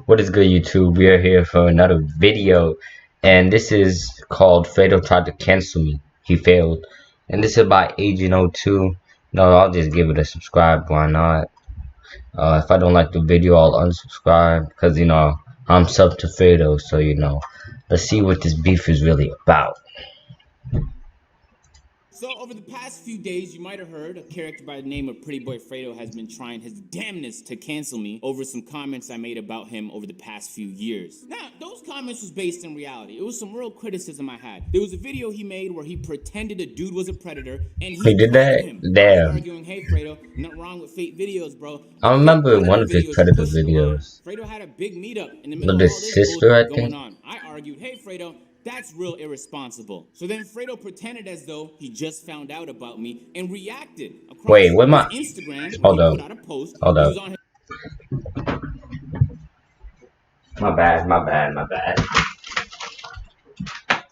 What is good, YouTube? We are here for another video, and this is called Fredo tried to cancel me. He failed. And this is by Agent02. No, I'll just give it a subscribe. Why not? If I don't like the video, I'll unsubscribe because, I'm sub to Fredo, so, let's see what this beef is really about. So over the past few days, you might have heard a character by the name of Pretty Boy Fredo has been trying his damnness to cancel me over some comments I made about him over the past few years. Now, those comments was based in reality. It was some real criticism I had. There was a video he made where he pretended a dude was a predator, and he did that? him. Damn. Arguing, hey Fredo, nothing wrong with fake videos, bro. I remember one of his Predator videos. Fredo had a big meetup in the middle With of all his this sister, I bullshit think. going on. I argued, hey Fredo, that's real irresponsible. So then Fredo pretended as though he just found out about me and reacted across Wait, what my Instagram. Hold up. Put out a post. Hold up. My bad.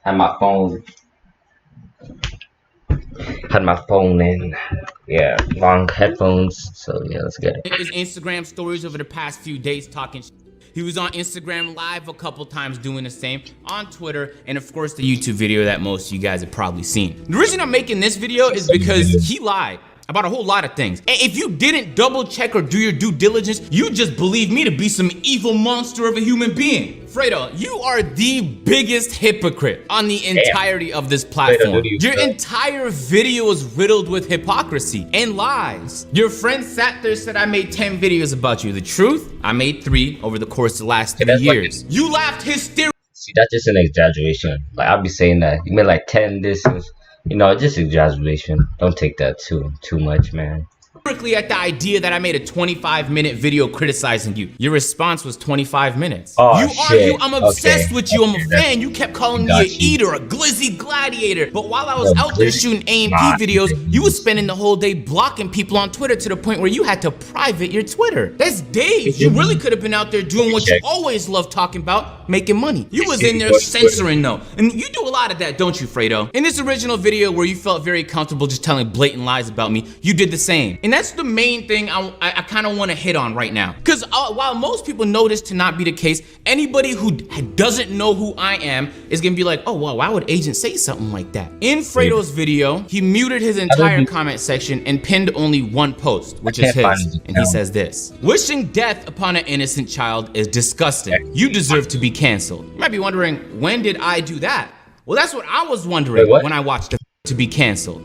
Had my phone in. Yeah, long headphones. So yeah, let's get it. His Instagram stories over the past few days talking shit. He was on Instagram Live a couple times doing the same, on Twitter, and of course the YouTube video that most of you guys have probably seen. The reason I'm making this video is because he lied about a whole lot of things. And if you didn't double check or do your due diligence, you just believe me to be some evil monster of a human being. Fredo, you are the biggest hypocrite on the entirety of this platform. Your entire video is riddled with hypocrisy and lies. Your friend sat there and said I made 10 videos about you. The truth, I made 3 over the course of the last 3 years. You laughed hysterically. See, that's just an exaggeration. Like, I'll be saying that. You made like 10 disses. Just exaggeration. Don't take that too much, man. At the idea that I made a 25-minute video criticizing you. Your response was 25 minutes. Oh, you shit. argue, I'm obsessed with you, I'm a fan. You kept calling me an eater, a glizzy gladiator. But while I was out there shooting AMP videos, you was spending the whole day blocking people on Twitter to the point where you had to private your Twitter. That's days. You really could have been out there doing what you always loved talking about, making money. You was in there censoring though. And you do a lot of that, don't you, Fredo? In this original video where you felt very comfortable just telling blatant lies about me, you did the same. And that's the main thing I kind of want to hit on right now. Because while most people know this to not be the case, anybody who doesn't know who I am is going to be like, oh, well, why would Agent say something like that? In Fredo's video, he muted his entire comment section and pinned only one post, which is his. And he says this: wishing death upon an innocent child is disgusting. You deserve to be canceled. You might be wondering, when did I do that? Well, that's what I was wondering when I watched the to be canceled.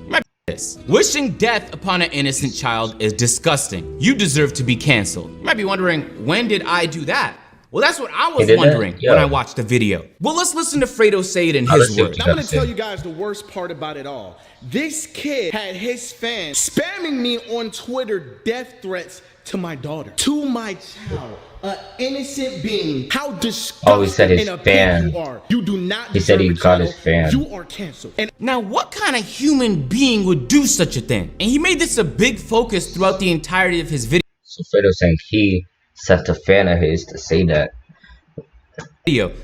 Wishing death upon an innocent child is disgusting. You deserve to be canceled. You might be wondering, when did I do that? Well, that's what I was wondering when I watched the video. Well, let's listen to Fredo say it in his words. I'm gonna tell you guys the worst part about it all. This kid had his fans spamming me on Twitter death threats to my daughter, to my child. An innocent being. How disgusting and a pig you are. You do not. He said he got his fan. You are canceled. And now, what kind of human being would do such a thing? And he made this a big focus throughout the entirety of his video. So Fredo saying he sent a fan of his to say that.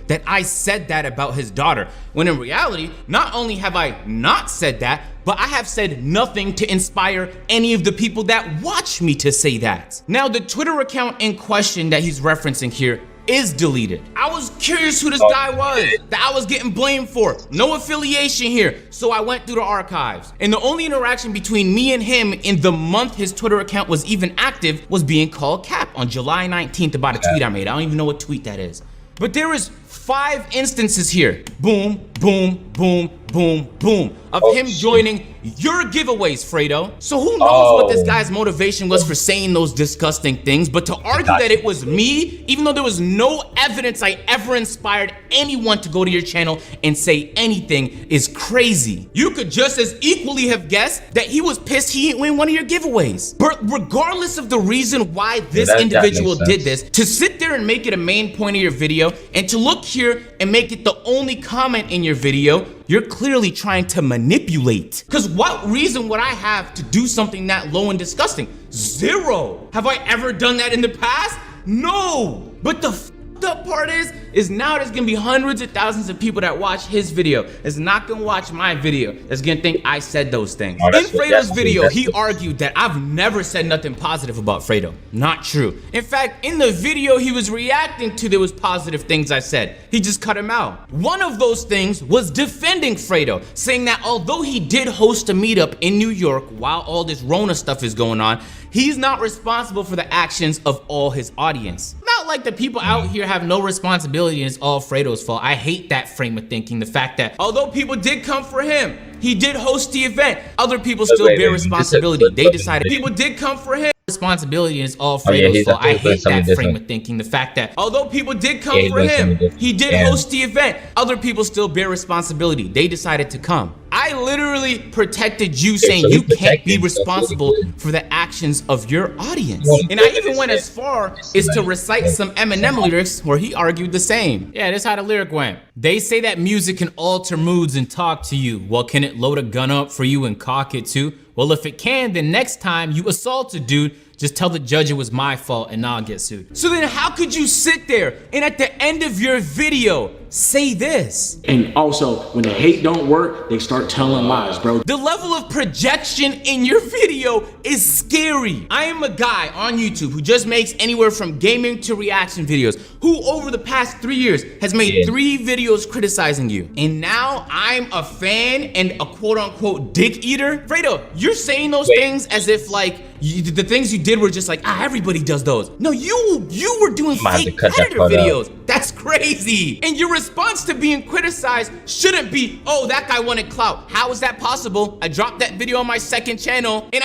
That I said that about his daughter, when in reality, not only have I not said that, but I have said nothing to inspire any of the people that watch me to say that. Now, the Twitter account in question that he's referencing here is deleted. I was curious who this guy was that I was getting blamed for. No affiliation here. So I went through the archives. And the only interaction between me and him in the month his Twitter account was even active was being called cap on July 19th about a tweet I made. I don't even know what tweet that is. But there is 5 instances here. Boom, boom, boom, boom, boom. Of him joining your giveaways, Fredo. So who knows what this guy's motivation was for saying those disgusting things, but to argue that it was me, even though there was no evidence I ever inspired anyone to go to your channel and say anything, is crazy. You could just as equally have guessed that he was pissed he didn't win one of your giveaways. But regardless of the reason why this individual did this, to sit there and make it a main point of your video, and to look here and make it the only comment in your video, you're clearly trying to manipulate. Because what reason would I have to do something that low and disgusting? Zero. Have I ever done that in the past? No. But the The part is now there's gonna be hundreds of thousands of people that watch his video that's not gonna watch my video, that's gonna think I said those things. Oh, In Fredo's video, he argued that I've never said nothing positive about Fredo. Not true. In fact, in the video he was reacting to, there was positive things I said. He just cut him out. One of those things was defending Fredo, saying that although he did host a meetup in New York while all this Rona stuff is going on, he's not responsible for the actions of all his audience. Not like the people out here have no responsibility and it's all Fredo's fault. I hate that frame of thinking. The fact that although people did come for him, he did host the event, other people still bear responsibility. They decided people did come for him. Responsibility and it's all Fredo's fault. I hate that frame of thinking. The fact that although people did come for him, he did host the event, other people still bear responsibility. They decided to come. I literally protected you, saying you can't be responsible for the actions of your audience. And I even went as far as to recite some Eminem lyrics where he argued the same. Yeah, this is how the lyric went. They say that music can alter moods and talk to you. Well, can it load a gun up for you and cock it too? Well, if it can, then next time you assault a dude, just tell the judge it was my fault and I'll get sued. So then how could you sit there and at the end of your video say this? And also, when the hate don't work, they start telling lies, bro. The level of projection in your video is scary. I am a guy on YouTube who just makes anywhere from gaming to reaction videos, who over the past 3 years has made 3 videos criticizing you. And now I'm a fan and a quote unquote dick eater. Fredo, you're saying those things as if like the things you did were just like, everybody does those. No, you were doing fake predator videos. That's crazy. And your response to being criticized shouldn't be, oh, that guy wanted clout. How is that possible? I dropped that video on my second channel, and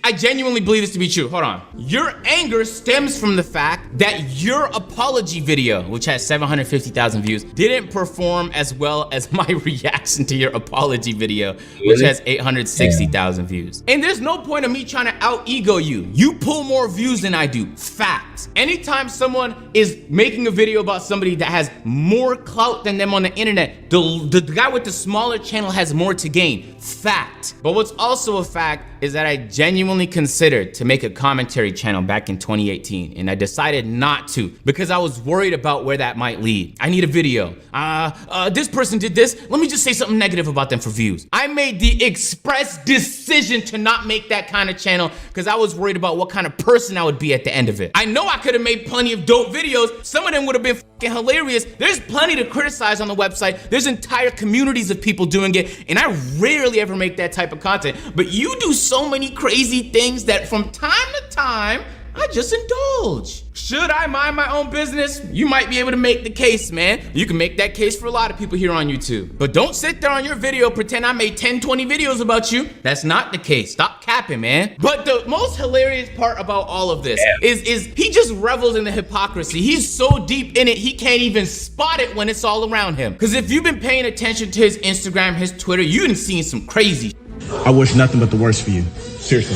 I genuinely believe this to be true. Hold on. Your anger stems from the fact that your apology video, which has 750,000 views, didn't perform as well as my reaction to your apology video, which has 860,000 views. And there's no point of me trying to out-ego you. You pull more views than I do. Facts. Anytime someone is making a video about somebody that has more clout than them on the internet, the guy with the smaller channel has more to gain. Fact. But what's also a fact is that I genuinely considered to make a commentary channel back in 2018, and I decided not to because I was worried about where that might lead. I need a video. This person did this. Let me just say something negative about them for views. I made the express decision to not make that kind of channel because I was worried about what kind of person I would be at the end of it. I know I could have made plenty of dope videos. Some of them would have been fucking hilarious. There's plenty to criticize on the website. There's entire communities of people doing it, and I rarely ever make that type of content. But you do so many crazy things that from time to time, I just indulge. Should I mind my own business? You might be able to make the case, man. You can make that case for a lot of people here on YouTube. But don't sit there on your video, pretend I made 10, 20 videos about you. That's not the case. Stop capping, man. But the most hilarious part about all of this is he just revels in the hypocrisy. He's so deep in it, he can't even spot it when it's all around him. Because if you've been paying attention to his Instagram, his Twitter, you done seen some crazy. I wish nothing but the worst for you. Seriously.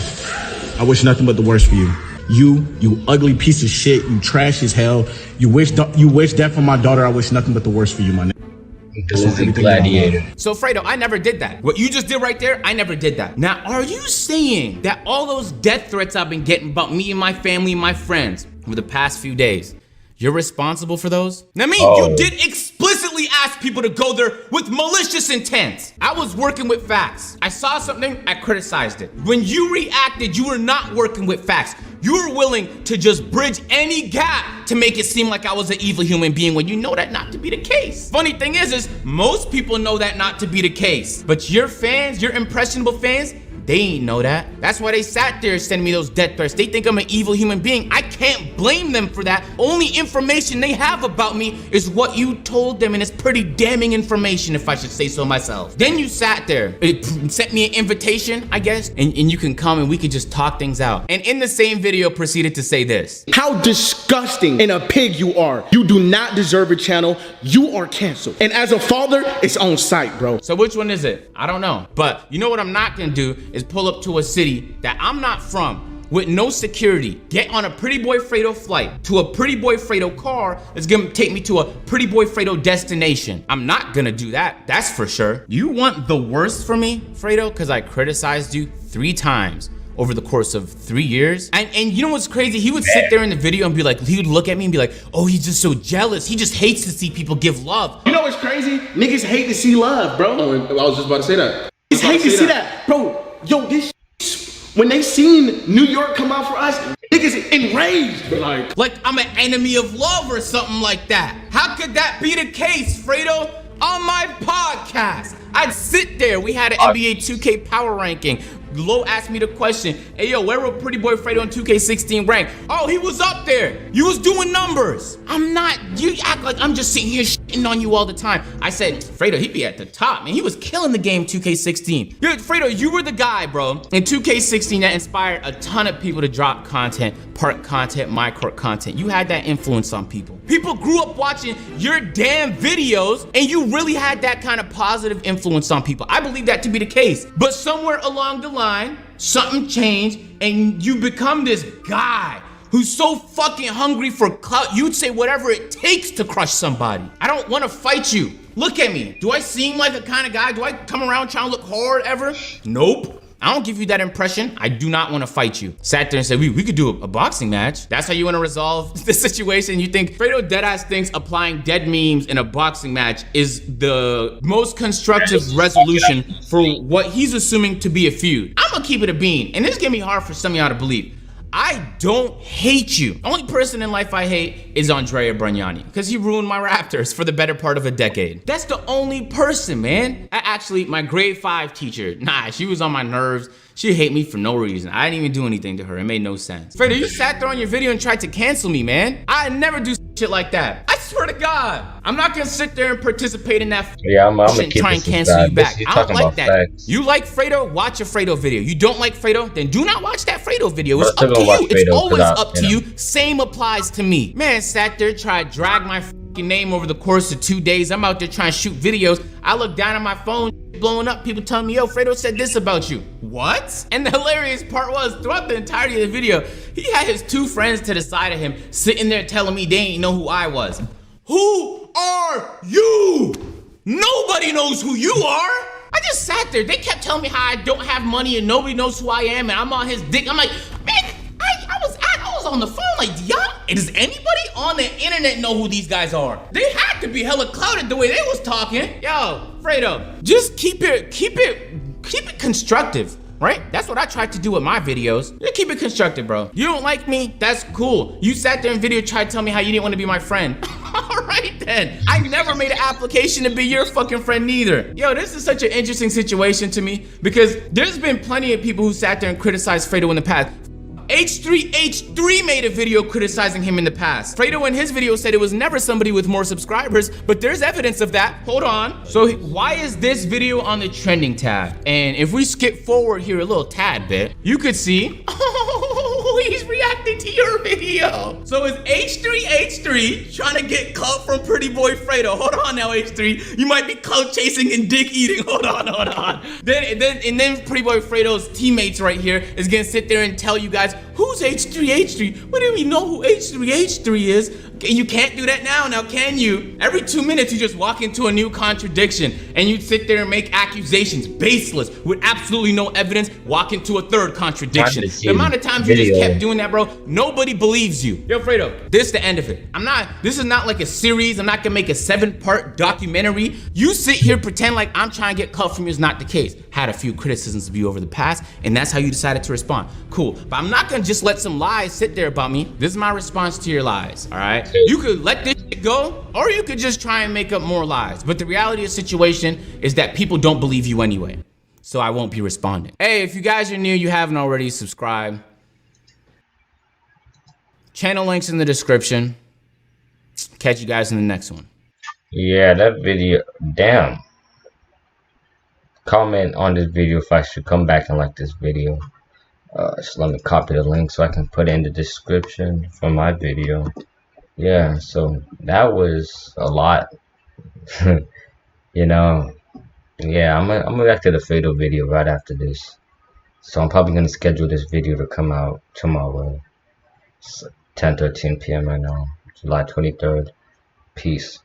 I wish nothing but the worst for you. You ugly piece of shit. You trash as hell. You wish death for my daughter. I wish nothing but the worst for you, my nigga. Gladiator. So Fredo, I never did that. What you just did right there, I never did that. Now, are you saying that all those death threats I've been getting about me and my family and my friends over the past few days, you're responsible for those? Now, you did explicitly ask people to go there with malicious intent. I was working with facts. I saw something, I criticized it. When you reacted, you were not working with facts. You were willing to just bridge any gap to make it seem like I was an evil human being when you know that not to be the case. Funny thing is most people know that not to be the case. But your fans, your impressionable fans, they ain't know that. That's why they sat there sending me those death threats. They think I'm an evil human being. I can't blame them for that. Only information they have about me is what you told them, and it's pretty damning information if I should say so myself. Then you sat there, it sent me an invitation, I guess, and you can come and we can just talk things out. And in the same video proceeded to say this. How disgusting and a pig you are. You do not deserve a channel. You are canceled. And as a father, it's on site, bro. So which one is it? I don't know. But you know what I'm not gonna do is pull up to a city that I'm not from with no security, get on a Pretty Boy Fredo flight to a Pretty Boy Fredo car that's gonna take me to a Pretty Boy Fredo destination. I'm not gonna do that, that's for sure. You want the worst for me, Fredo, because I criticized you 3 times over the course of 3 years. And you know what's crazy? He would sit there in the video and be like, he would look at me and be like, oh, he's just so jealous. He just hates to see people give love. You know what's crazy? Niggas hate to see love, bro. Oh, I was just about to say that. Niggas hate to see that. Bro, yo, this when they seen New York come out for us, niggas enraged. Like I'm an enemy of love or something like that. How could that be the case, Fredo? On my podcast, I'd sit there. We had an NBA 2K power ranking. Lo asked me the question, hey yo, where were Pretty Boy Fredo in 2K16 rank? Oh, he was up there. You was doing numbers. I'm not, you act like I'm just sitting here shitting on you all the time. I said, Fredo, he'd be at the top, man. He was killing the game 2K16. Dude, Fredo, you were the guy, bro, in 2K16 that inspired a ton of people to drop content, part content, my court content. You had that influence on people. People grew up watching your damn videos and you really had that kind of positive influence on people. I believe that to be the case. But somewhere along the line, something changed and you become this guy who's so fucking hungry for clout, you'd say whatever it takes to crush somebody. I don't want to fight you. Look at me. Do I seem like the kind of guy? Do I come around trying to look hard ever? Nope. I don't give you that impression. I do not want to fight you. Sat there and said, we could do a boxing match. That's how you want to resolve the situation. You think Fredo Deadass thinks applying dead memes in a boxing match is the most constructive resolution for what he's assuming to be a feud. I'm gonna keep it a bean. And this is gonna be hard for some of y'all to believe. I don't hate you. The only person in life I hate is Andrea Bragnani because he ruined my Raptors for the better part of a decade. That's the only person, man. Actually, my grade 5 teacher, she was on my nerves. She hate me for no reason. I didn't even do anything to her. It made no sense. Fredo, you sat there on your video and tried to cancel me, man. I never do shit like that. I swear to God. I'm not gonna sit there and participate in that I'm gonna try and cancel you back. I don't like that. Facts. You like Fredo? Watch a Fredo video. You don't like Fredo? Then do not watch that Fredo video. It's But up to you. Fredo It's always up up to you. Same applies to me. Man sat there, tried to drag my name over the course of 2 days. I'm out there trying to shoot videos. I look down at my phone, blowing up, people telling me, yo, Fredo said this about you. What? And the hilarious part was, throughout the entirety of the video, he had his 2 friends to the side of him sitting there telling me they ain't know who I was. Who are you? Nobody knows who you are. I just sat there. They kept telling me how I don't have money and nobody knows who I am and I'm on his dick. I'm like, man, I was on the phone like, does anybody on the internet know who these guys are? They had to be hella clouded the way they was talking. Yo, Fredo, just keep it constructive, right? That's what I tried to do with my videos. Just keep it constructive, bro. You don't like me? That's cool. You sat there in video, tried to tell me how you didn't want to be my friend. All right then. I never made an application to be your fucking friend neither. Yo, this is such an interesting situation to me because there's been plenty of people who sat there and criticized Fredo in the past. H3H3 made a video criticizing him in the past. Fredo in his video said it was never somebody with more subscribers, but there's evidence of that. Hold on. So why is this video on the trending tab? And if we skip forward here a little tad bit, you could see, oh, he's reacting to your video. So is H3H3 trying to get clout from Pretty Boy Fredo? Hold on now, H3. You might be clout chasing and dick eating. Hold on. Then Pretty Boy Fredo's teammates right here is gonna sit there and tell you guys, who's H3H3? What do we know who H3H3 is? You can't do that now, can you? Every 2 minutes you just walk into a new contradiction and you sit there and make accusations, baseless, with absolutely no evidence, walk into a third contradiction. The amount of times you just kept doing that, bro, nobody believes you. Yo, Fredo, this is the end of it. This is not like a series. I'm not gonna make a 7-part documentary. You sit here, pretend like I'm trying to get cut from you is not the case. Had a few criticisms of you over the past, and that's how you decided to respond. Cool, but I'm not gonna just let some lies sit there about me. This is my response to your lies, all right? You could let this shit go, or you could just try and make up more lies. But the reality of the situation is that people don't believe you anyway. So I won't be responding. Hey, if you guys are new, you haven't already, subscribe. Channel links in the description. Catch you guys in the next one. Yeah, that video, damn. Comment on this video if I should come back and like this video. Just let me copy the link so I can put it in the description for my video. Yeah, so that was a lot. You know, yeah, I'm gonna back to the Fredo video right after this. So I'm probably gonna schedule this video to come out tomorrow. It's 10:13 p.m. right now, July 23rd. Peace.